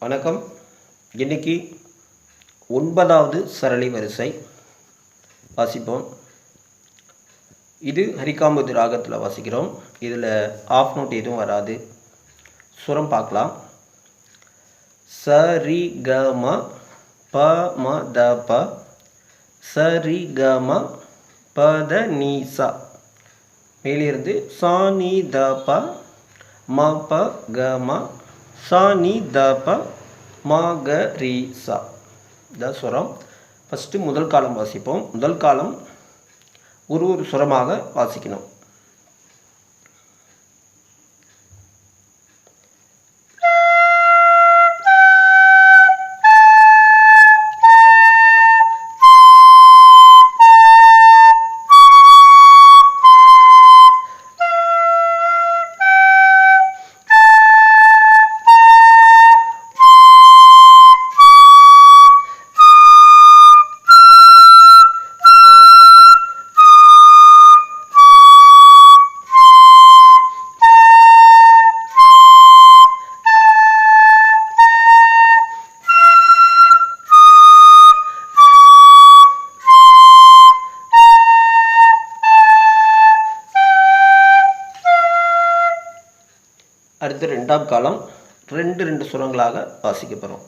வணக்கம். இன்னைக்கு 9வது சரளி வரிசை வாசிப்போம். இது ஹரிகாம்பது ராகத்தில் வாசிக்கிறோம். இதில் ஆஃப் நோட் எதுவும் வராது. சுரம் பார்க்கலாம். சரி க ம ப ம த ப சரி க ம ப த நீ சா. மேலிருந்து சா நீ த ப ம ப க ம சா நீ த ப ம க ரி சா. இதான் சுரம். ஃபஸ்ட்டு முதல் காலம் வாசிப்போம். முதல் காலம் ஒரு சுரமாக வாசிக்கணும். அடுத்து ரெண்டாம் காலம் ரெண்டு சுரங்களாக வாசிக்க போகிறோம்.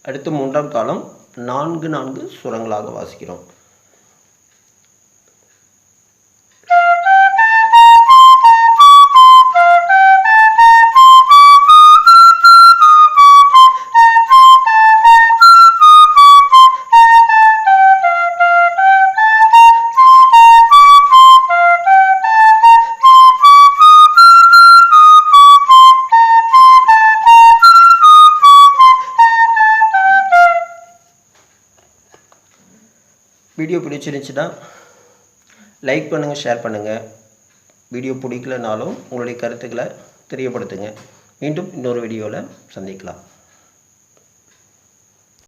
அடுத்து மூன்றாம் காலம் 4 சுரங்களாக வாசிக்கிறோம். வீடியோ பிடிச்சிருந்துச்சுன்னா லைக் பண்ணுங்கள், ஷேர் பண்ணுங்கள். வீடியோ பிடிக்கலனாலும் உங்களுடைய கருத்துக்களை தெரியப்படுத்துங்க. மீண்டும் இன்னொரு வீடியோவில் சந்திக்கலாம்.